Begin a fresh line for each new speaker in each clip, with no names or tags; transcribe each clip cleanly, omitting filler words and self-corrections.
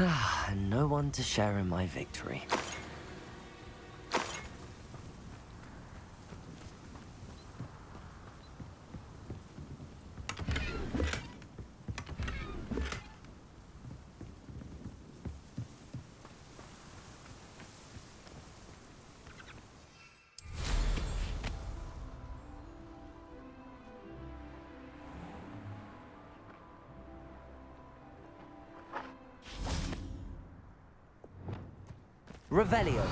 And no one to share in my victory. Revelio.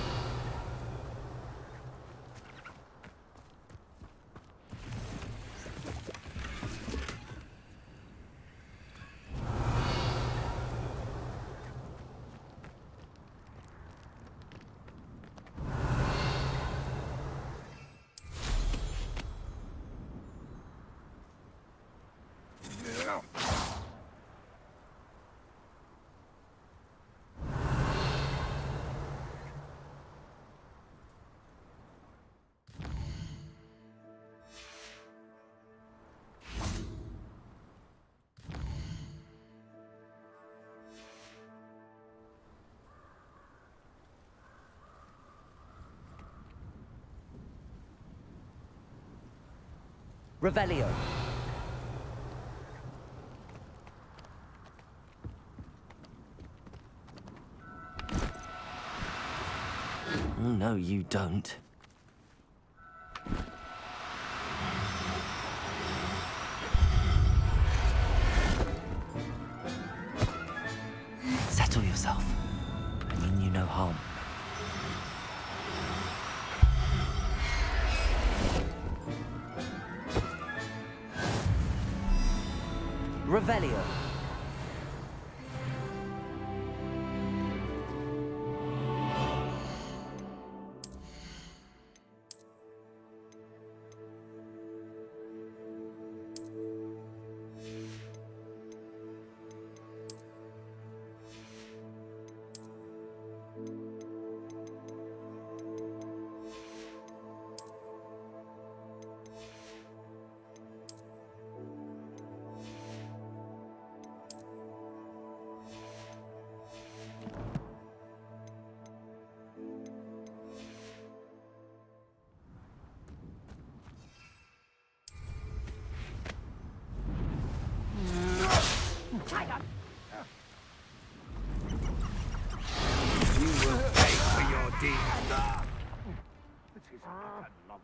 Revelio. No, you don't. Settle yourself. I mean you no harm. Revelio.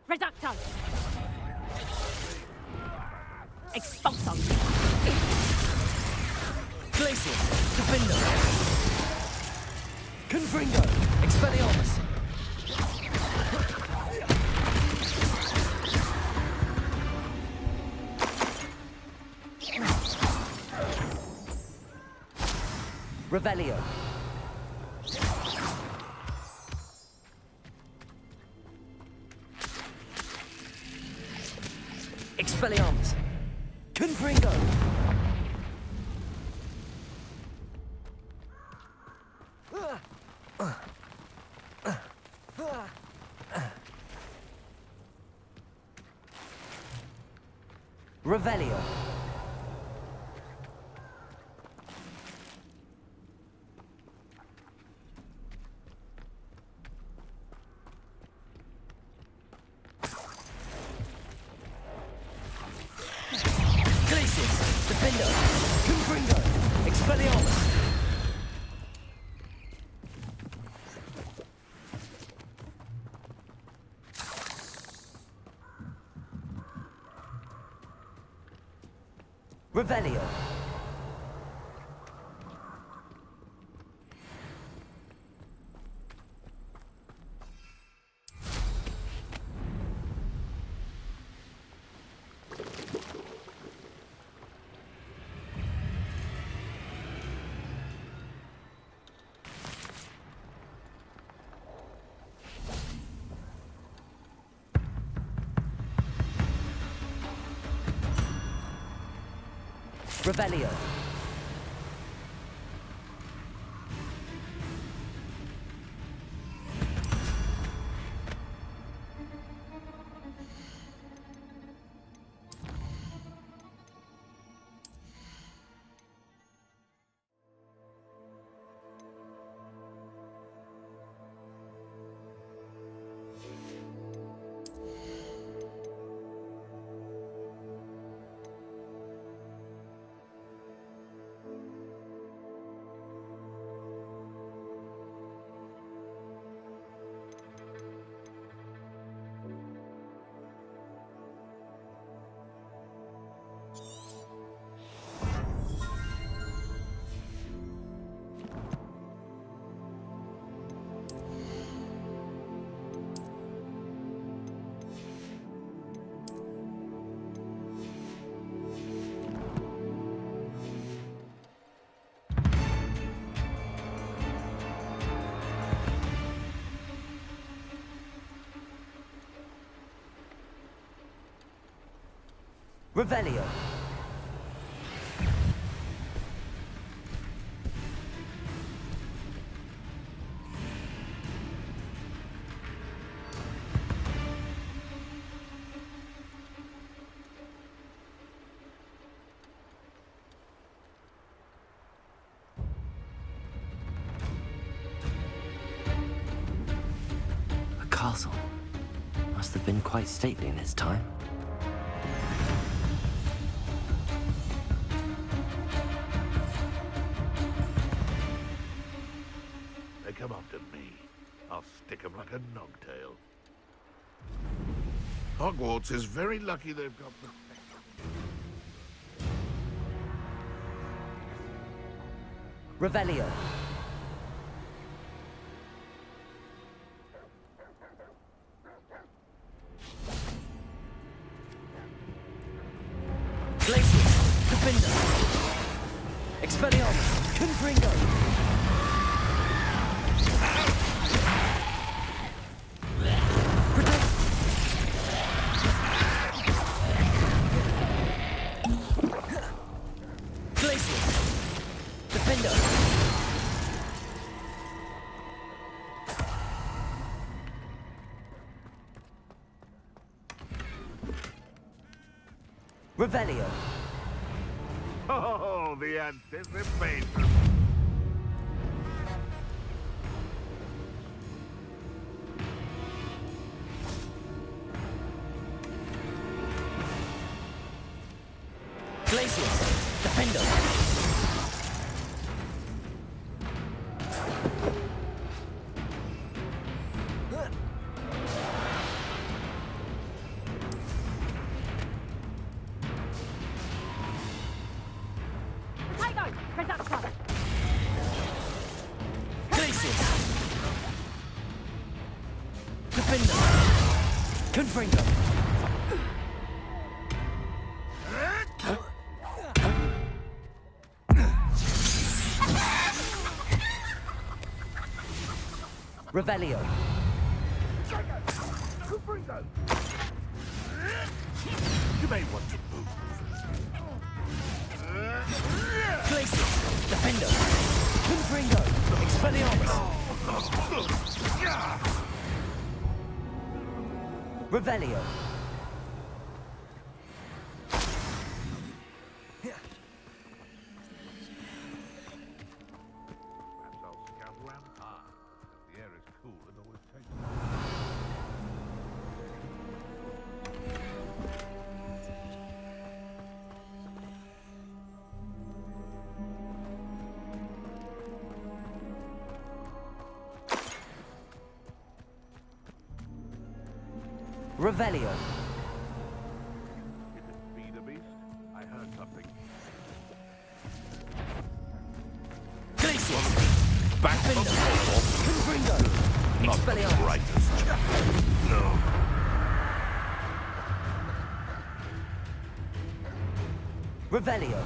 Reducto! Expulso!
Glacius! Defendo! Confringo! Expelliarmus! Revelio! Expelliarmus! Confringo! Revelio! Glacius! Defendo! Confringo! Expelliarmus! Revelio! Revelio! Revelio. A castle. Must have been quite stately in its time.
They come after me. I'll stick 'em like a nogtail. Hogwarts is very lucky they've got the...
Revelio. Glacius. Defender. Expelliarmus. Confringo. Revelio.
Oh, the anticipation.
Glacius. Defender. Confringo. Revelio.
Confringo. You may want to move.
Glacius. Defender. Confringo. Expelliarmus. Revelio.
Perhaps I'll scout around. If the air is cool, it always takes...
Revelio.
If it be the beast, I heard something.
Glacius.
Back from the
Confringo.
Not the
Expelliarmus.
brightest. No.
Revelio.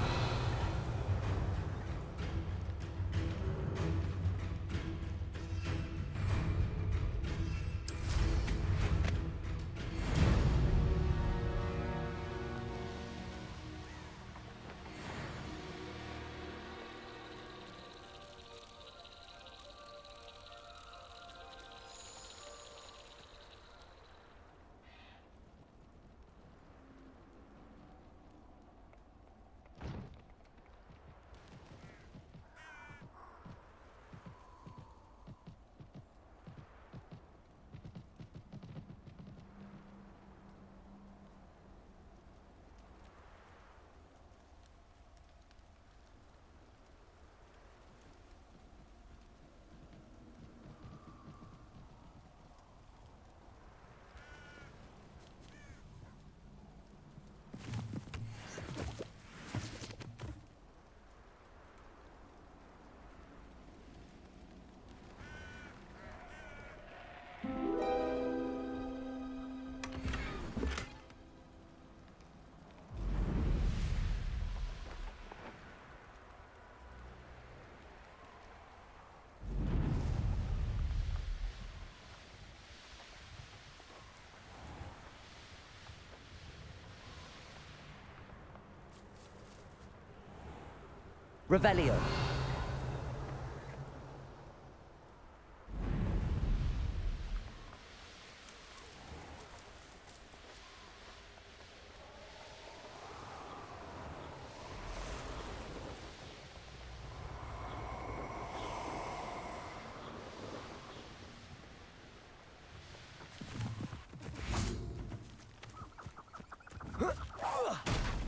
Revelio.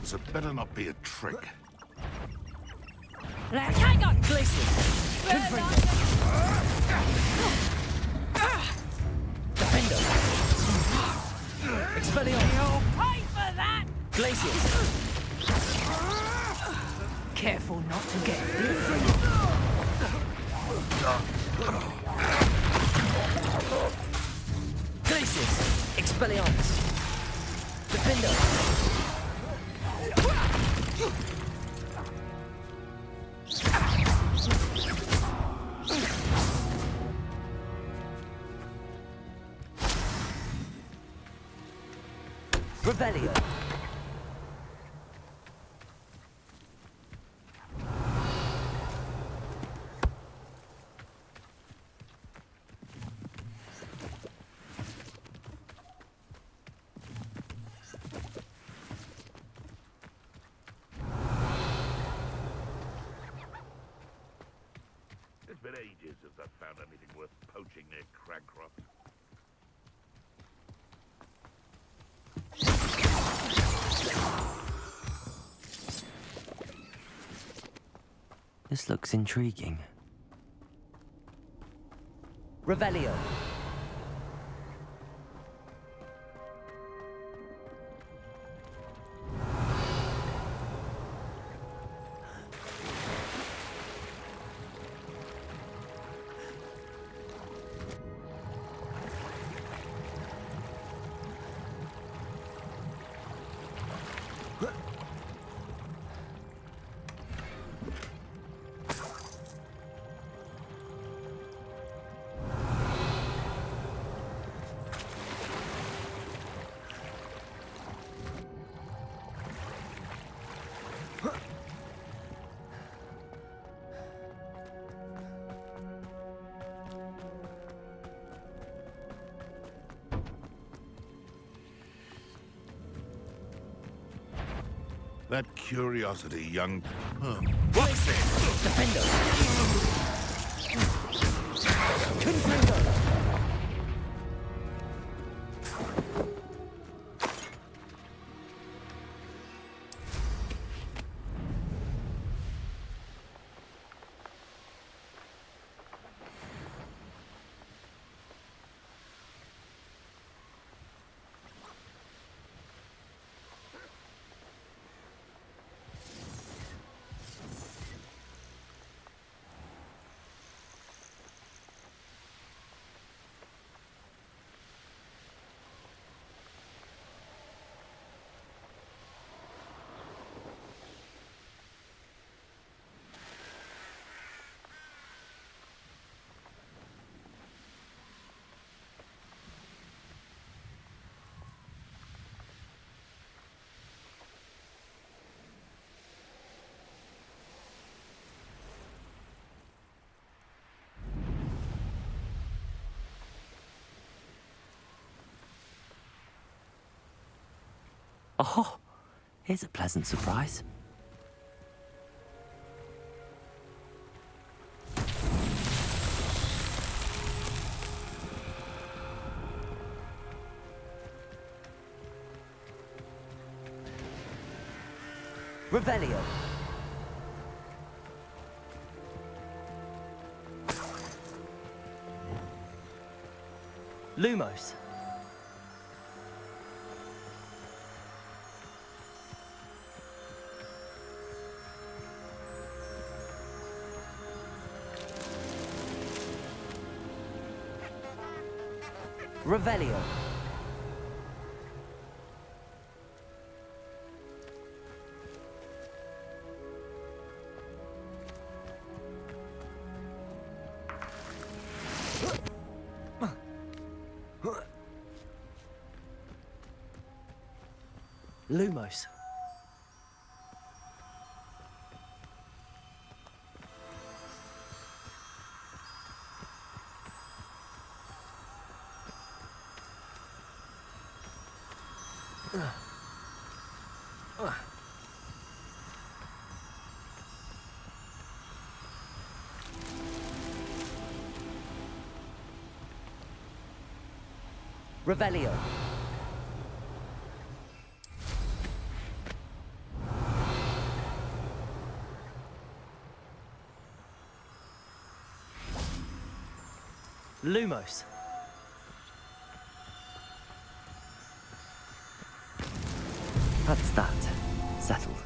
This had better not be a trick.
Hang on!
Glacius. Defender. Expelliarmus.
You'll pay for that!
Glacius.
Careful not to get
Glacius. Expelliarmus. Defender. Revelio.
It's been ages since I've found anything worth poaching near Cragcroft.
This looks intriguing.
Revelio.
That curiosity, young...
What's this? Defender. Contender.
Oh, here's a pleasant surprise.
Revelio. Lumos. Revelio. Lumos. Revelio. Lumos.
That's that. Settled.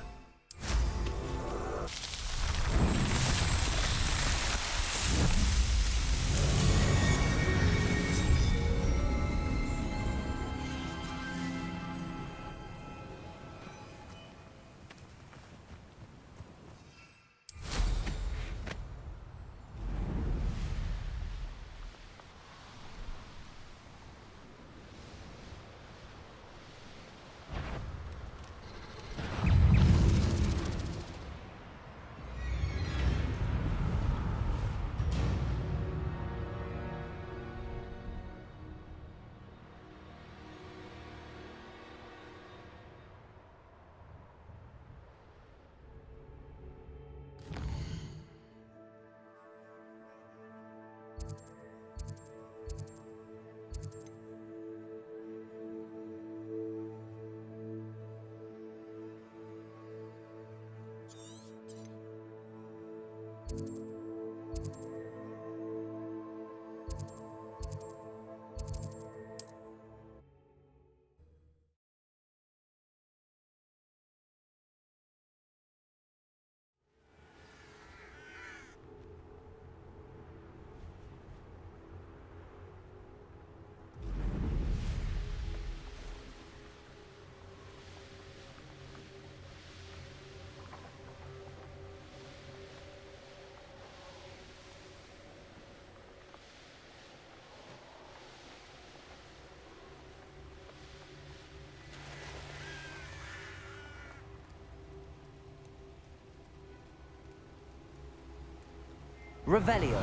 Revelio.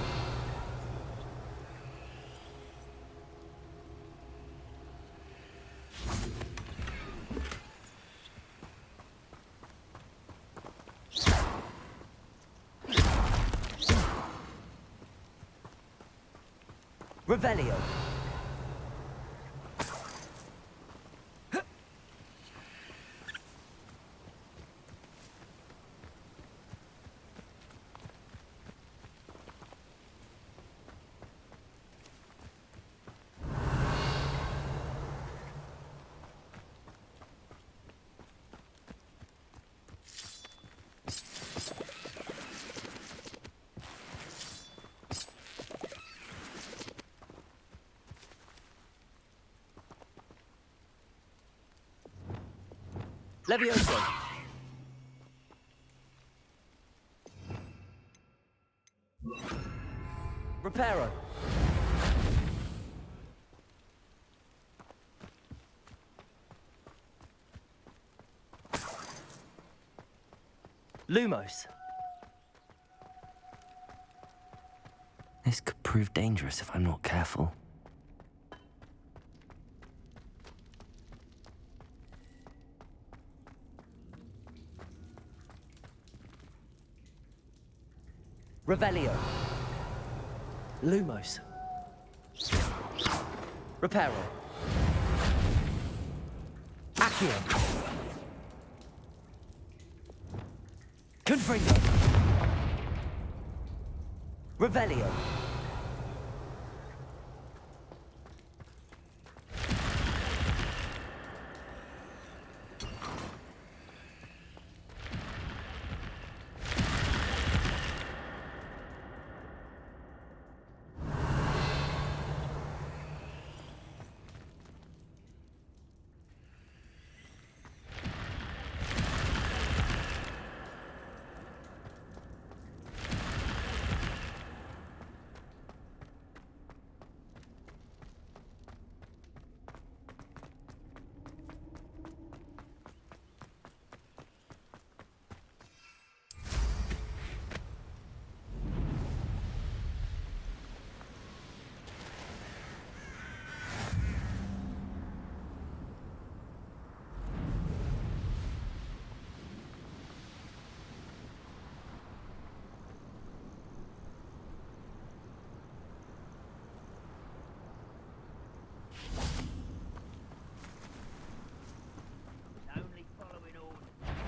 Revelio. Levioso. Reparo. Lumos.
This could prove dangerous if I'm not careful.
Revelio.
Lumos.
Reparo. Accio. Confringo. Revelio.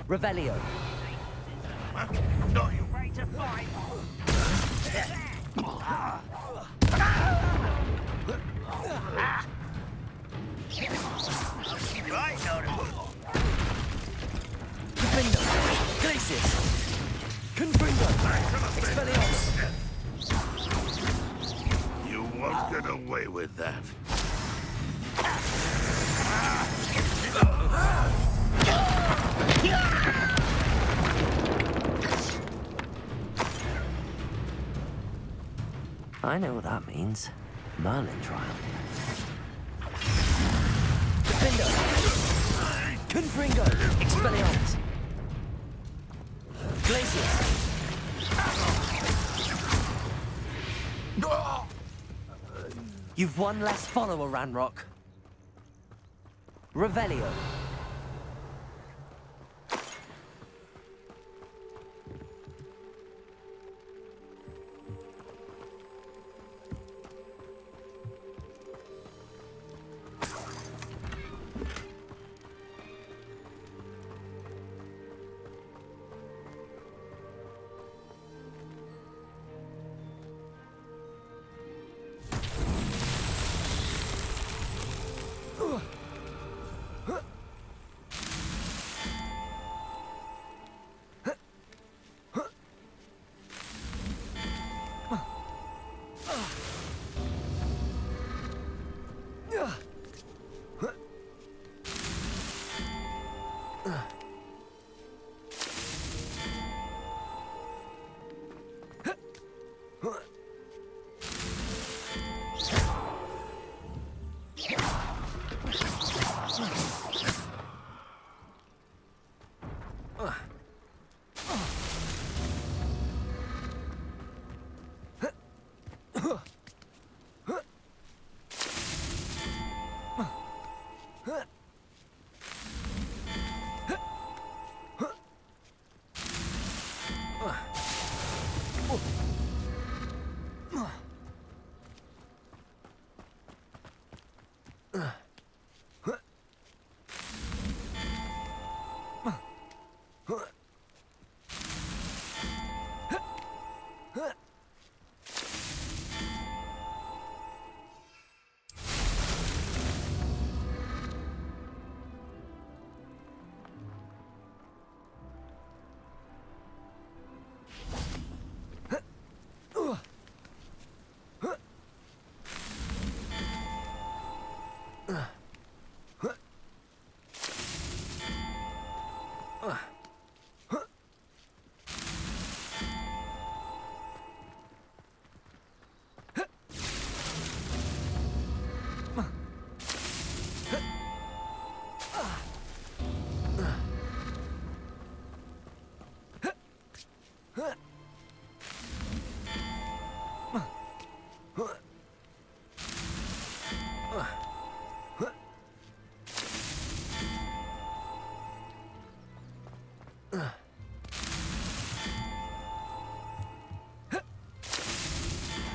Revelio.
Huh? Not you.
Ready to fight? Right, notable.
Confringo. Glacius. Confringo. Expelliarmus.
You won't get away with that.
I know what that means. Merlin trial.
Confringo. Confringo. Expelliarmus. Glacius. You've one less follower, Ranrock. Revelio.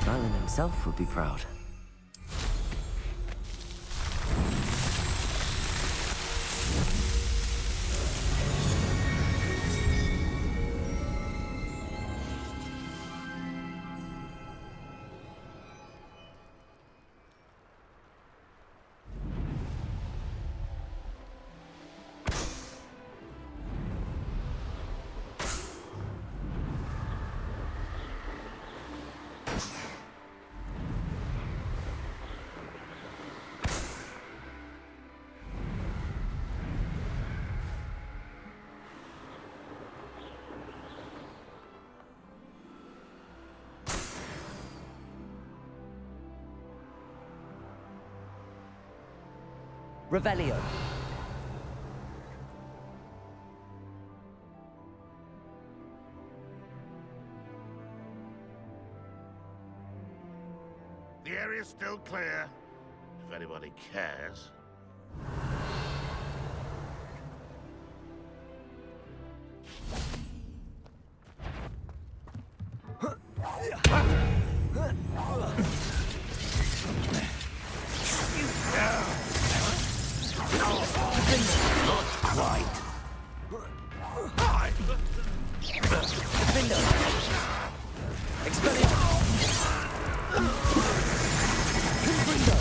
Merlin himself would be proud.
Revelio.
The area's still clear, if anybody cares. Not quite.
Defender. Expelliarmus. Confringo.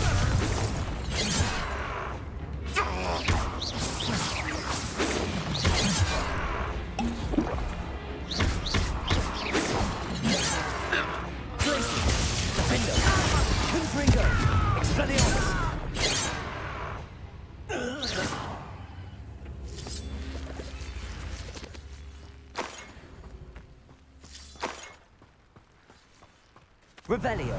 Glacius. Defender. Confringo. Expelliarmus. Revelio.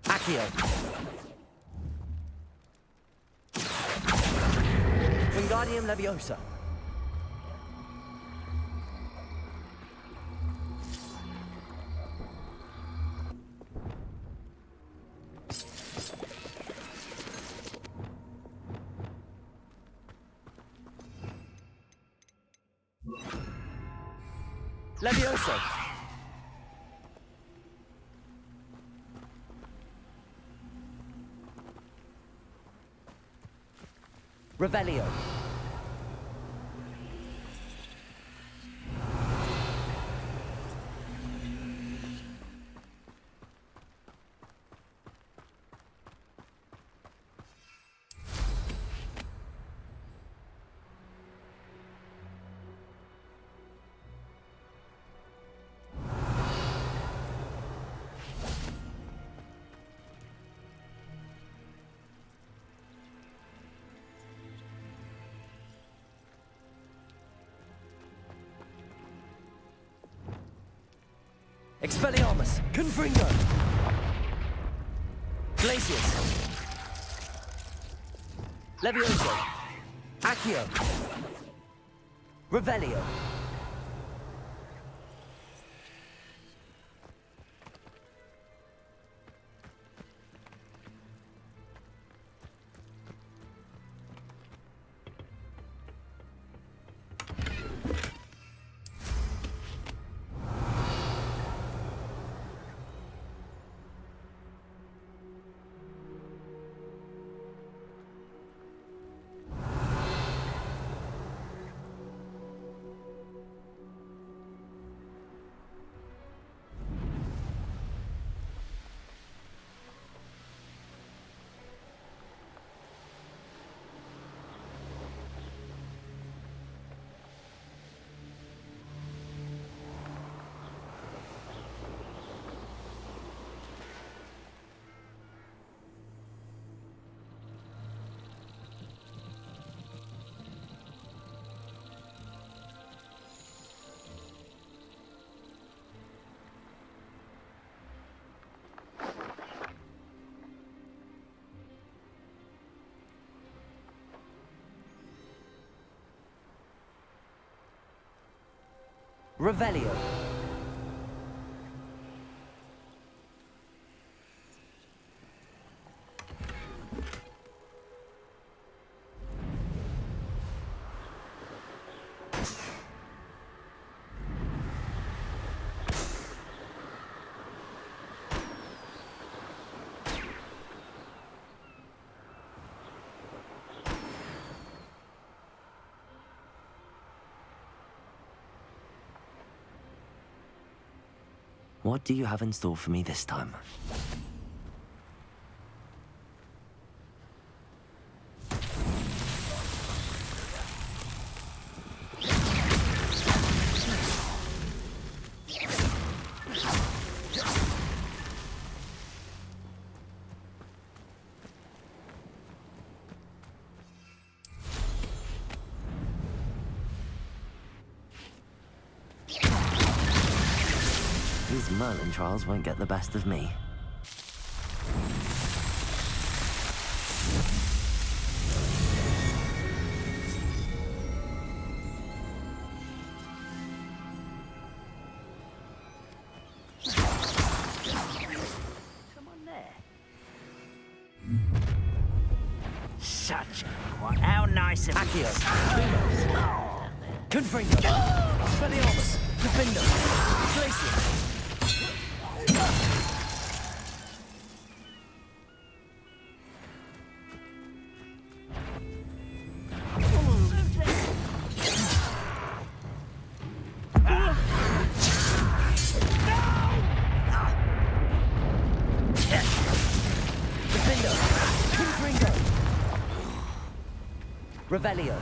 Accio. Wingardium Leviosa. Levioso. Revelio. Expelliarmus. Confringo. Glacius. Levioso. Accio. Revelio. Revelio.
What do you have in store for me this time? These Merlin trials won't get the best of me.
Come on there. Such a quiet. How nice of you.
Accio. Confringo. Expelliarmus. Defender. Glacius. Revelio.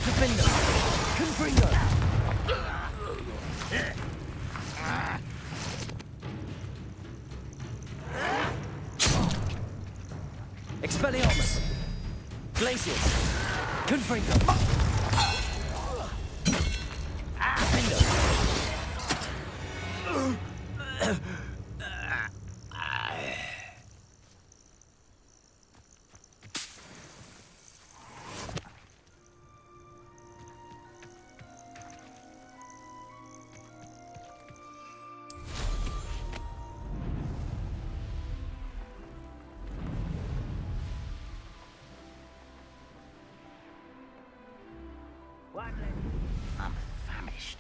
Defender. Confringo. Expelliarmus. Glacius. Confringo. Defender.
What? I'm famished.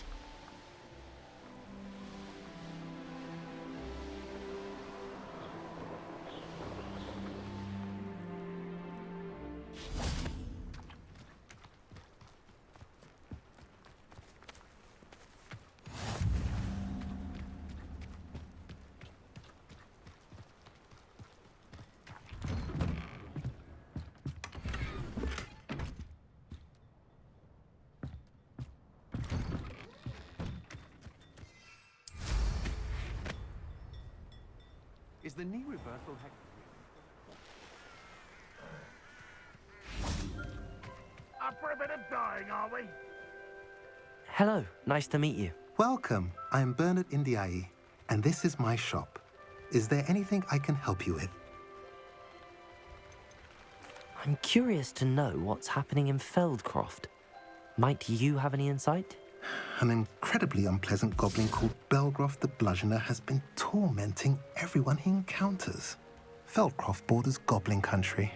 Is the knee reversal hack? Up for a bit of dying, are we?
Hello, nice to meet you.
Welcome. I'm Bernard Indiai, and this is my shop. Is there anything I can help you with?
I'm curious to know what's happening in Feldcroft. Might you have any insight?
An incredibly unpleasant goblin called Belgroth the Bludgeoner has been tormenting everyone he encounters. Feldcroft borders goblin country,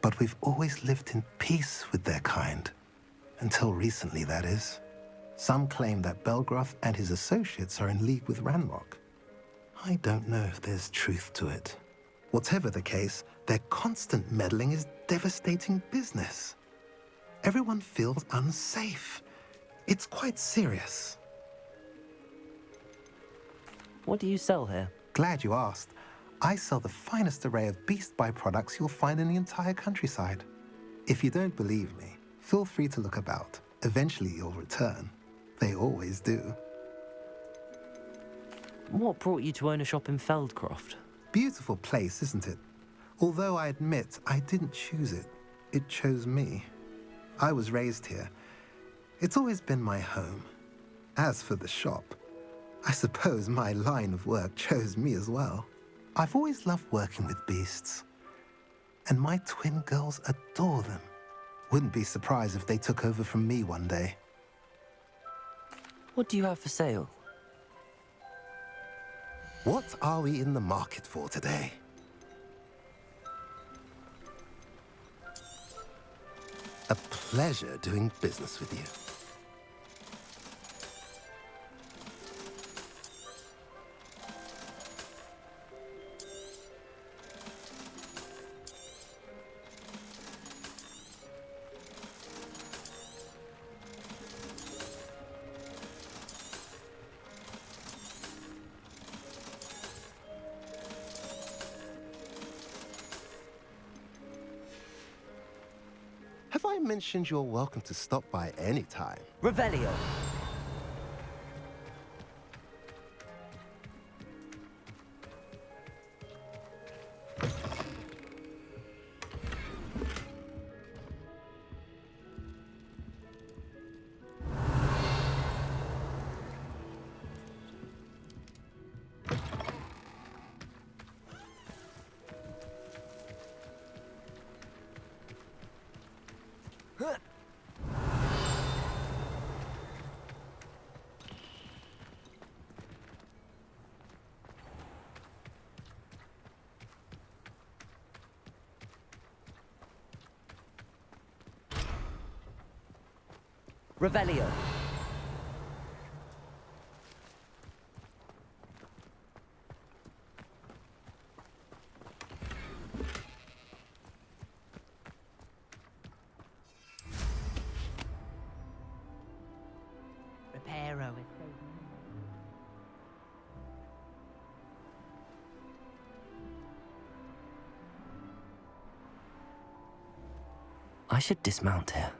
but we've always lived in peace with their kind. Until recently, that is. Some claim that Belgroth and his associates are in league with Ranrock. I don't know if there's truth to it. Whatever the case, their constant meddling is devastating business. Everyone feels unsafe. It's quite serious.
What do you sell here?
Glad you asked. I sell the finest array of beast byproducts you'll find in the entire countryside. If you don't believe me, feel free to look about. Eventually you'll return. They always do.
What brought you to own a shop in Feldcroft?
Beautiful place, isn't it? Although I admit I didn't choose it. It chose me. I was raised here. It's always been my home. As for the shop, I suppose my line of work chose me as well. I've always loved working with beasts. And my twin girls adore them. Wouldn't be surprised if they took over from me one day.
What do you have for sale?
What are we in the market for today? A pleasure doing business with you. Have I mentioned you're welcome to stop by any time?
Revelio. Revelio.
Reparo.
I should dismount here.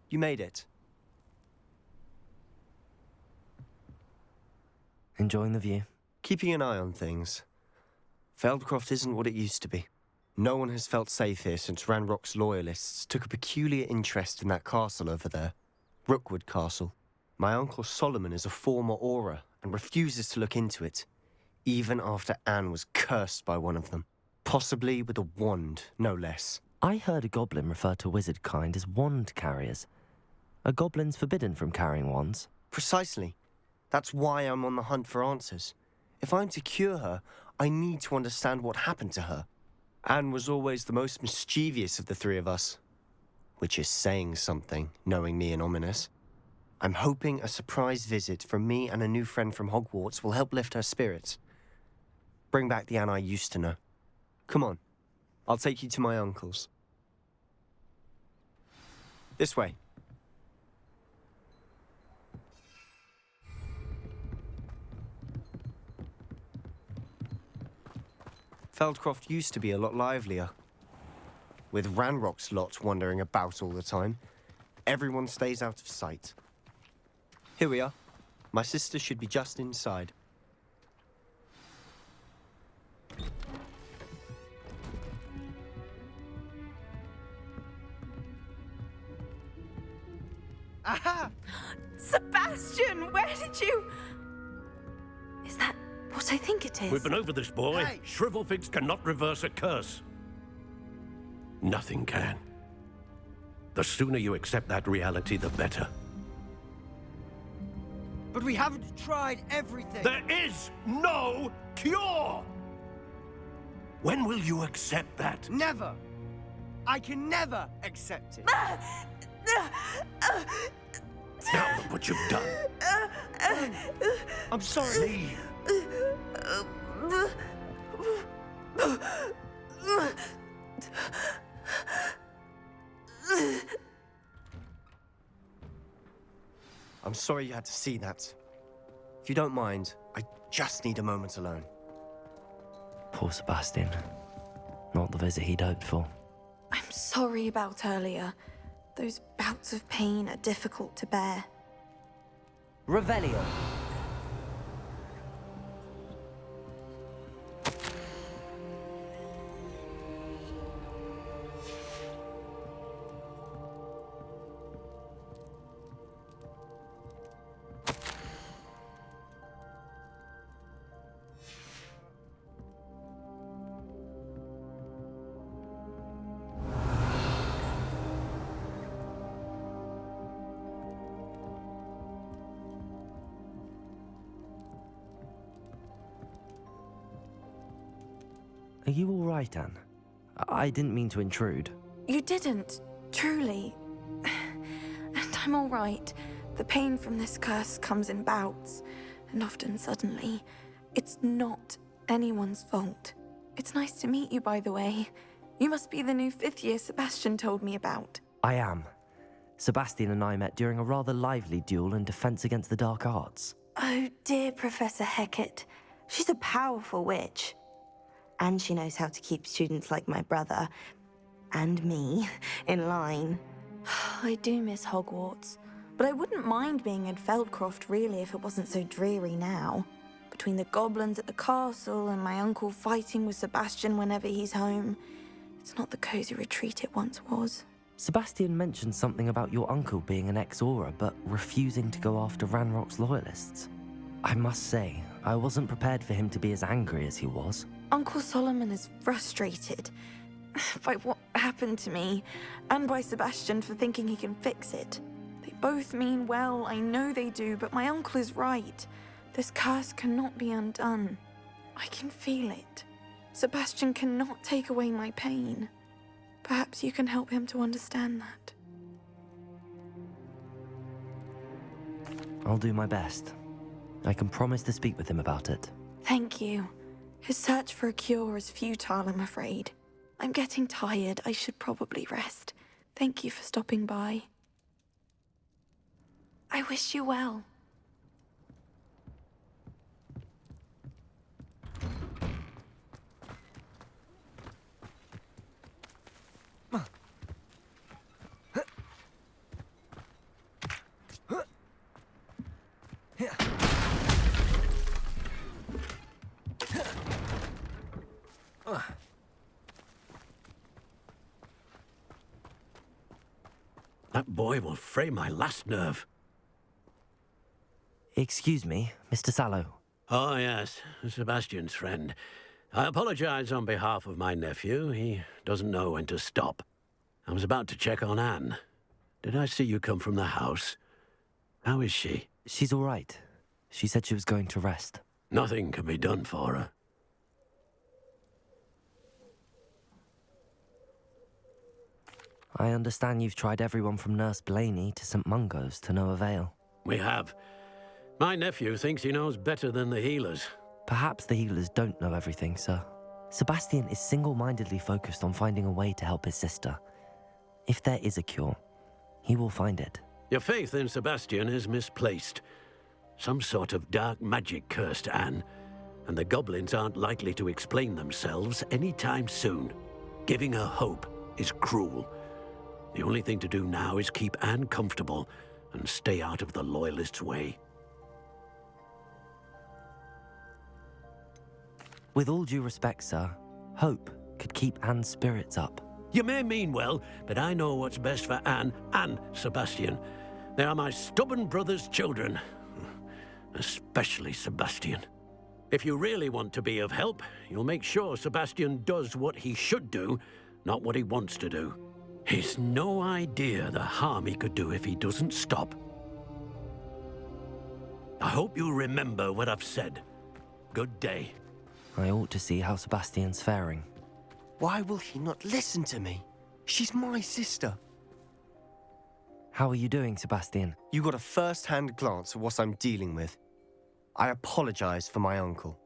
You made it.
Enjoying the view?
Keeping an eye on things. Feldcroft isn't what it used to be. No one has felt safe here since Ranrock's loyalists took a peculiar interest in that castle over there. Rookwood Castle. My uncle Solomon is a former Auror and refuses to look into it, even after Anne was cursed by one of them. Possibly with a wand, no less.
I heard a goblin refer to wizard kind as wand carriers. Are goblins forbidden from carrying wands?
Precisely. That's why I'm on the hunt for answers. If I'm to cure her, I need to understand what happened to her. Anne was always the most mischievous of the three of us. Which is saying something, knowing me and Ominous. I'm hoping a surprise visit from me and a new friend from Hogwarts will help lift her spirits. Bring back the Anne I used to know. Come on, I'll take you to my uncle's. This way. Feldcroft used to be a lot livelier. With Ranrock's lot wandering about all the time, everyone stays out of sight. Here we are. My sister should be just inside.
Aha!
Sebastian, where did you... Is that what I think it is?
We've been over this, boy.
Hey!
Shrivelfigs cannot reverse a curse. Nothing can. The sooner you accept that reality, the better.
But we haven't tried everything.
There is no cure! When will you accept that?
Never. I can never accept it.
Now look what you've done.
I'm sorry.
Leave.
I'm sorry you had to see that. If you don't mind, I just need a moment alone.
Poor Sebastian. Not the visit he'd hoped for.
I'm sorry about earlier. Those bouts of pain are difficult to bear.
Revelio.
Are you all right, Anne? I didn't mean to intrude.
You didn't, truly. And I'm all right. The pain from this curse comes in bouts, and often suddenly. It's not anyone's fault. It's nice to meet you, by the way. You must be the new 5th year Sebastian told me about.
I am. Sebastian and I met during a rather lively duel in defense against the dark arts.
Oh, dear Professor Hecat. She's a powerful witch. And she knows how to keep students like my brother, and me, in line.
I do miss Hogwarts, but I wouldn't mind being in Feldcroft, really, if it wasn't so dreary now. Between the goblins at the castle and my uncle fighting with Sebastian whenever he's home, it's not the cozy retreat it once was.
Sebastian mentioned something about your uncle being an ex-Auror, but refusing to go after Ranrock's loyalists. I must say, I wasn't prepared for him to be as angry as he was.
Uncle Solomon is frustrated by what happened to me, and by Sebastian for thinking he can fix it. They both mean well, I know they do, but my uncle is right. This curse cannot be undone. I can feel it. Sebastian cannot take away my pain. Perhaps you can help him to understand that.
I'll do my best. I can promise to speak with him about it.
Thank you. His search for a cure is futile, I'm afraid. I'm getting tired. I should probably rest. Thank you for stopping by. I wish you well.
That boy will fray my last nerve.
Excuse me, Mr. Sallow.
Oh, yes, Sebastian's friend. I apologize on behalf of my nephew. He doesn't know when to stop. I was about to check on Anne. Did I see you come from the house? How is she?
She's all right. She said she was going to rest.
Nothing can be done for her.
I understand you've tried everyone from Nurse Blaney to St. Mungo's to no avail.
We have. My nephew thinks he knows better than the healers.
Perhaps the healers don't know everything, sir. Sebastian is single-mindedly focused on finding a way to help his sister. If there is a cure, he will find it.
Your faith in Sebastian is misplaced. Some sort of dark magic cursed Anne, and the goblins aren't likely to explain themselves anytime soon. Giving her hope is cruel. The only thing to do now is keep Anne comfortable and stay out of the Loyalists' way.
With all due respect, sir, hope could keep Anne's spirits up.
You may mean well, but I know what's best for Anne and Sebastian. They are my stubborn brother's children. Especially Sebastian. If you really want to be of help, you'll make sure Sebastian does what he should do, not what he wants to do. He's no idea the harm he could do if he doesn't stop. I hope you remember what I've said. Good day.
I ought to see how Sebastian's faring.
Why will he not listen to me? She's my sister.
How are you doing, Sebastian?
You got a first-hand glance at what I'm dealing with. I apologize for my uncle.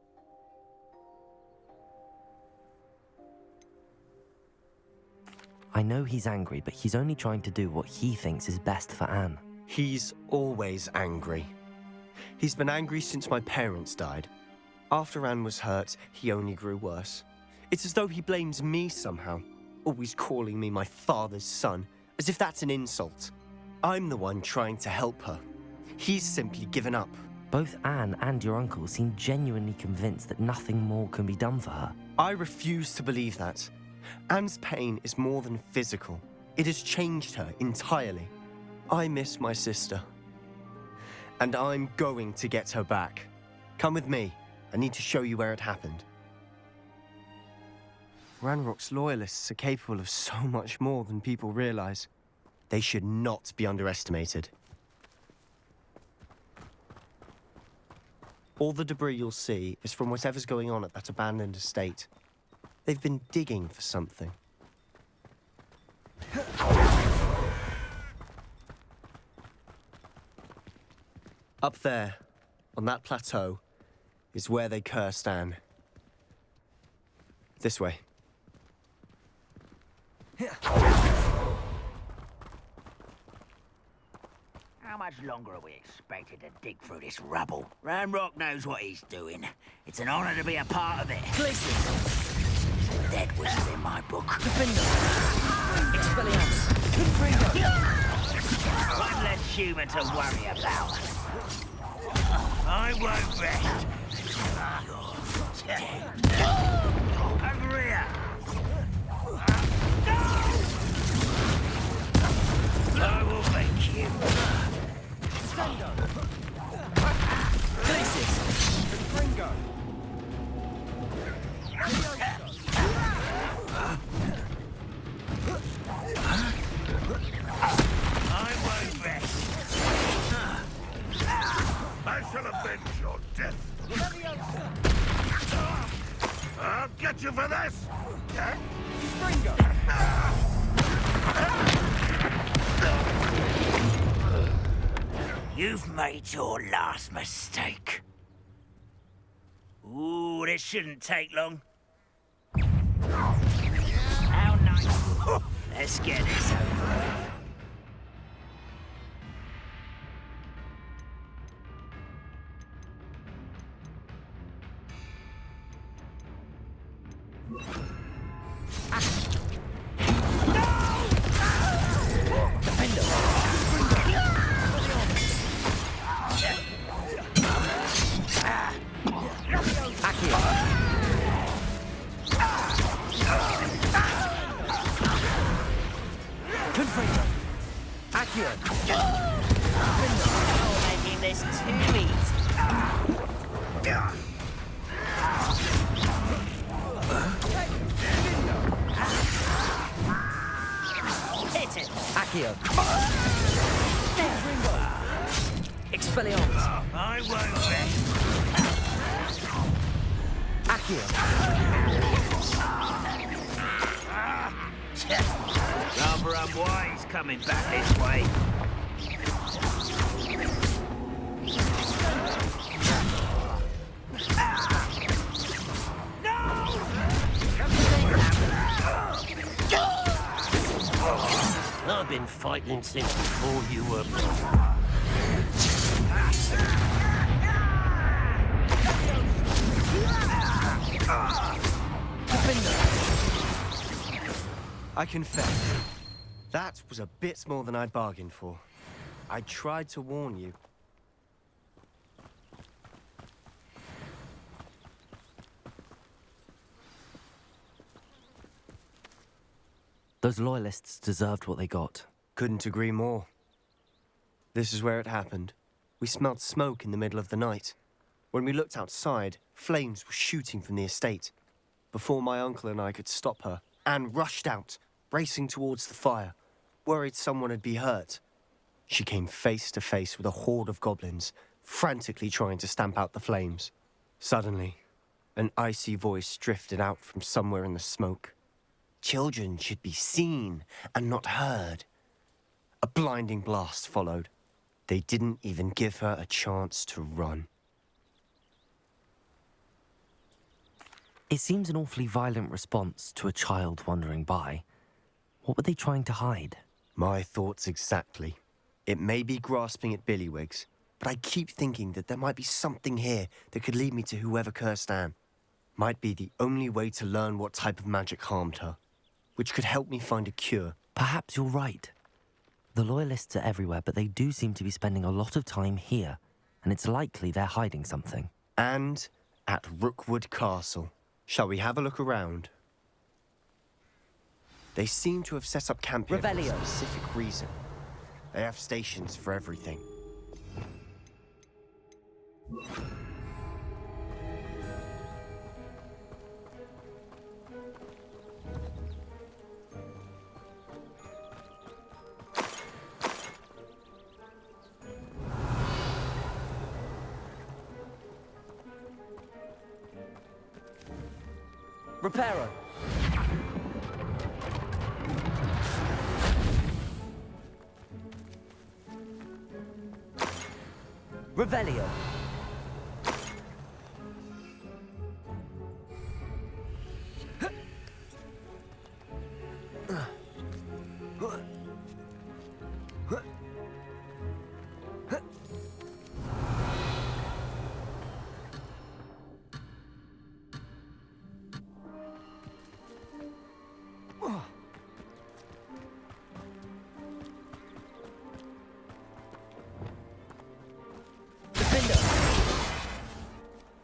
I know he's angry, but he's only trying to do what he thinks is best for Anne.
He's always angry. He's been angry since my parents died. After Anne was hurt, he only grew worse. It's as though he blames me somehow, always calling me my father's son, as if that's an insult. I'm the one trying to help her. He's simply given up.
Both Anne and your uncle seem genuinely convinced that nothing more can be done for her.
I refuse to believe that. Anne's pain is more than physical. It has changed her entirely. I miss my sister. And I'm going to get her back. Come with me. I need to show you where it happened. Ranrock's Loyalists are capable of so much more than people realize. They should not be underestimated. All the debris you'll see is from whatever's going on at that abandoned estate. They've been digging for something. Up there, on that plateau, is where they cursed Anne. This way.
How much longer are we expected to dig through this rubble? Ranrock knows what he's doing. It's an honor to be a part of it.
Glacius!
Dead whistle in my book.
Expelliarmus!
One less human to worry about. I won't rest. Over here. I will make you.
Glacius! Ringo!
I won't rest.
shall avenge your death. I'll get you for this!
You've made your last mistake. Ooh, this shouldn't take long. How nice. Let's get this over with. Making this too easy. Hit it.
Accio. Expelliarmus.
I won't rest.
Accio.
Rather unwise coming back this way.
I've been fighting since before you were born.
I confess, that was a bit more than I'd bargained for. I tried to warn you.
Those loyalists deserved what they got.
Couldn't agree more. This is where it happened. We smelled smoke in the middle of the night. When we looked outside, flames were shooting from the estate. Before my uncle and I could stop her, Anne rushed out, racing towards the fire, worried someone had been hurt. She came face to face with a horde of goblins, frantically trying to stamp out the flames. Suddenly, an icy voice drifted out from somewhere in the smoke. Children should be seen and not heard. A blinding blast followed. They didn't even give her a chance to run.
It seems an awfully violent response to a child wandering by. What were they trying to hide?
My thoughts exactly. It may be grasping at billywhigs, but I keep thinking that there might be something here that could lead me to whoever cursed Anne. Might be the only way to learn what type of magic harmed her, which could help me find a cure.
Perhaps you're right. The loyalists are everywhere, but they do seem to be spending a lot of time here, and it's likely they're hiding something.
And at Rookwood Castle. Shall we have a look around? They seem to have set up camp here for a specific reason. They have stations for everything.
Reparo. Revelio.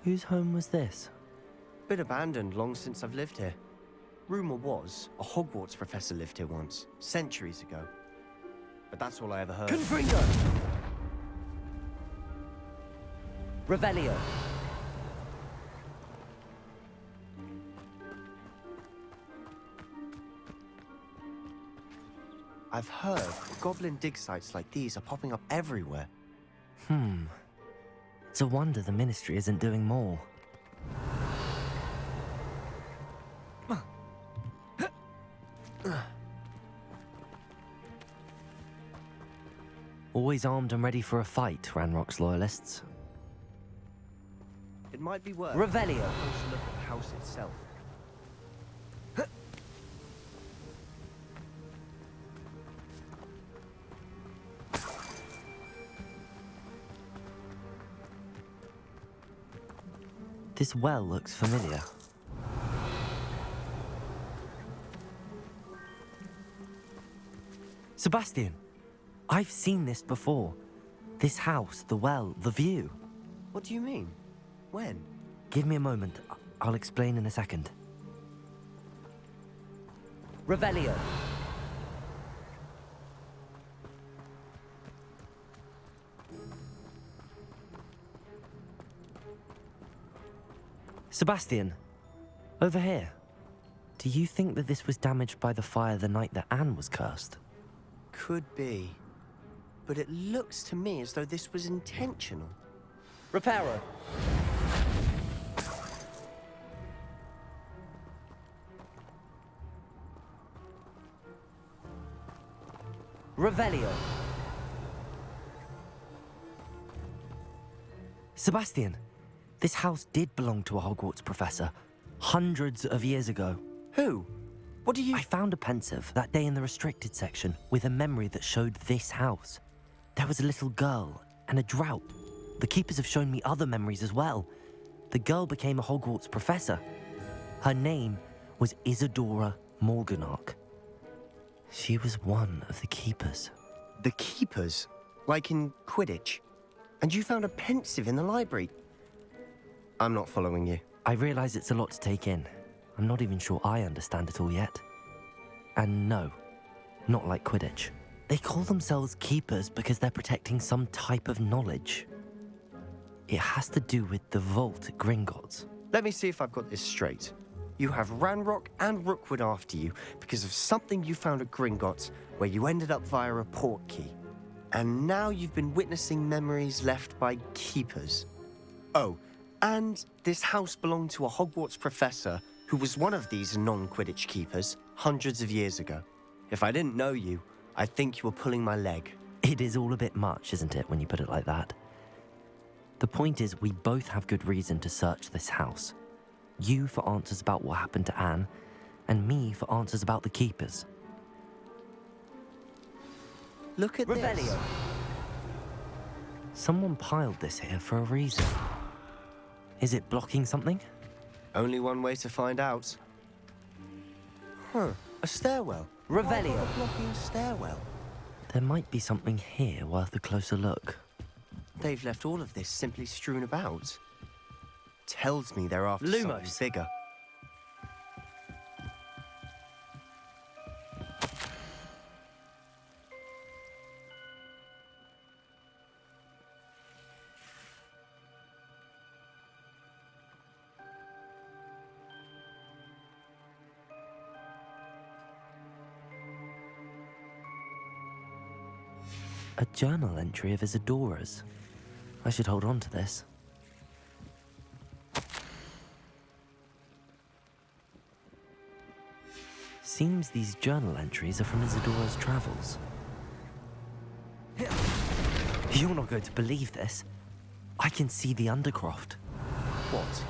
Whose home was this?
Been abandoned long since I've lived here. Rumour was, a Hogwarts professor lived here once, centuries ago. But that's all I ever heard.
Confringo! Revelio.
I've heard goblin dig sites like these are popping up everywhere.
It's a wonder the Ministry isn't doing more. Always armed and ready for a fight, Ranrock's loyalists.
It might be worth
Revelio.
a closer look at the house itself.
This well looks familiar. Sebastian! I've seen this before. This house, the well, the view.
What do you mean? When?
Give me a moment. I'll explain in a second. Revelio. Sebastian, over here. Do you think that this was damaged by the fire the night that Anne was cursed?
Could be. But it looks to me as though this was intentional.
Reparo. Revelio. Sebastian, this house did belong to a Hogwarts professor, hundreds of years ago.
Who? What do you...
I found a pensive that day in the restricted section with a memory that showed this house. There was a little girl and a drought. The keepers have shown me other memories as well. The girl became a Hogwarts professor. Her name was Isadora Morganach. She was one of the keepers.
The keepers? Like in Quidditch? And you found a pensive in the library? I'm not following you.
I realize it's a lot to take in. I'm not even sure I understand it all yet. And no, not like Quidditch. They call themselves keepers because they're protecting some type of knowledge. It has to do with the vault at Gringotts.
Let me see if I've got this straight. You have Ranrock and Rookwood after you because of something you found at Gringotts where you ended up via a portkey. And now you've been witnessing memories left by keepers. Oh, and this house belonged to a Hogwarts professor who was one of these non-Quidditch keepers hundreds of years ago. If I didn't know you, I'd think you were pulling my leg.
It is all a bit much, isn't it, when you put it like that? The point is, we both have good reason to search this house. You for answers about what happened to Anne, and me for answers about the keepers.
Look at
Revelio.
this.
Someone piled this here for a reason. Is it blocking something?
Only one way to find out. Huh, a stairwell.
Revelio.
Why blocking a stairwell?
There might be something here worth a closer look.
They've left all of this simply strewn about. Tells me they're after
Lumos.
something bigger.
A journal entry of Isadora's. I should hold on to this. Seems these journal entries are from Isadora's travels. You're not going to believe this. I can see the Undercroft.
What?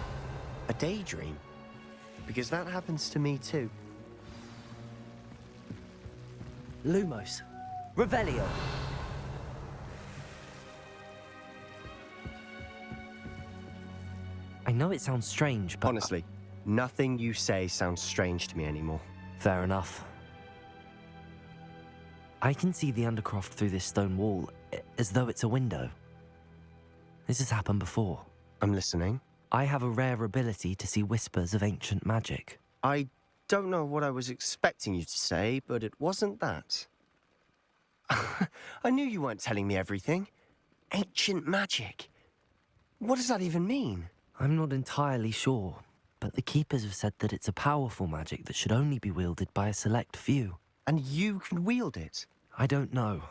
A daydream? Because that happens to me too.
Lumos. Revelio. I know it sounds strange, but...
Honestly, nothing you say sounds strange to me anymore.
Fair enough. I can see the Undercroft through this stone wall, as though it's a window. This has happened before.
I'm listening.
I have a rare ability to see whispers of ancient magic.
I don't know what I was expecting you to say, but it wasn't that. I knew you weren't telling me everything. Ancient magic. What does that even mean?
I'm not entirely sure, but the Keepers have said that it's a powerful magic that should only be wielded by a select few.
And you can wield it?
I don't know,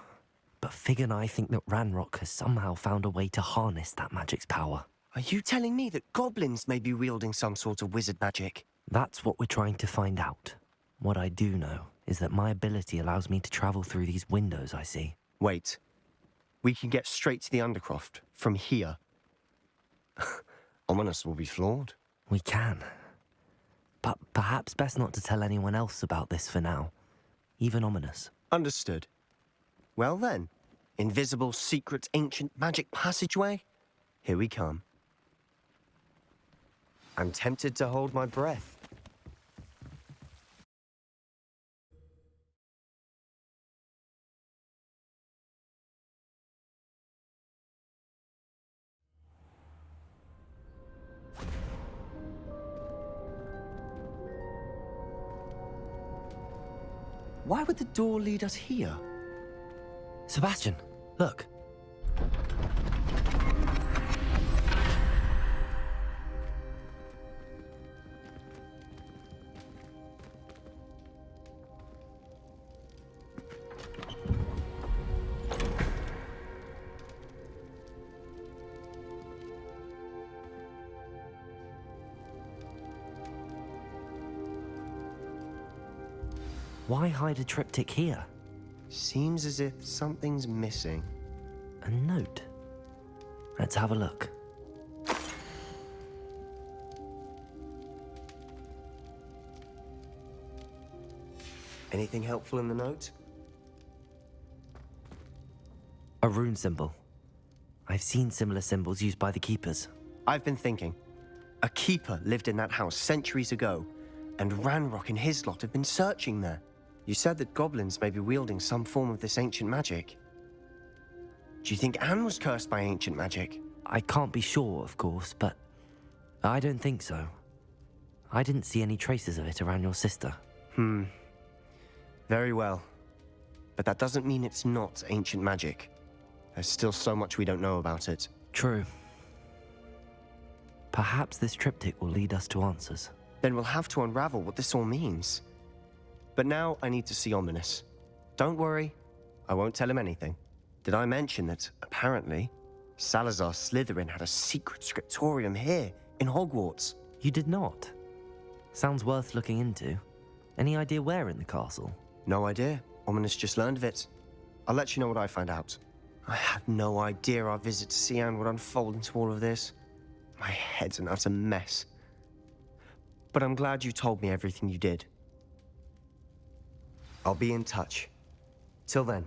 but Fig and I think that Ranrock has somehow found a way to harness that magic's power.
Are you telling me that goblins may be wielding some sort of wizard magic?
That's what we're trying to find out. What I do know is that my ability allows me to travel through these windows I see.
Wait. We can get straight to the Undercroft from here. Ominous will be floored.
We can. But perhaps best not to tell anyone else about this for now. Even Ominous.
Understood. Well then, invisible, secret, ancient magic passageway? Here we come. I'm tempted to hold my breath. Why would the door lead us here?
Sebastian, look. Why hide a triptych here?
Seems as if something's missing.
A note. Let's have a look.
Anything helpful in the note?
A rune symbol. I've seen similar symbols used by the keepers.
I've been thinking. A keeper lived in that house centuries ago, and Ranrock and his lot have been searching there. You said that goblins may be wielding some form of this ancient magic. Do you think Anne was cursed by ancient magic?
I can't be sure, of course, but I don't think so. I didn't see any traces of it around your sister.
Very well. But that doesn't mean it's not ancient magic. There's still so much we don't know about it.
True. Perhaps this triptych will lead us to answers.
Then we'll have to unravel what this all means. But now I need to see Ominous. Don't worry, I won't tell him anything. Did I mention that, apparently, Salazar Slytherin had a secret scriptorium here, in Hogwarts?
You did not? Sounds worth looking into. Any idea where in the castle?
No idea. Ominous just learned of it. I'll let you know what I find out. I had no idea our visit to Sian would unfold into all of this. My head's an utter mess. But I'm glad you told me everything you did. I'll be in touch. Till then.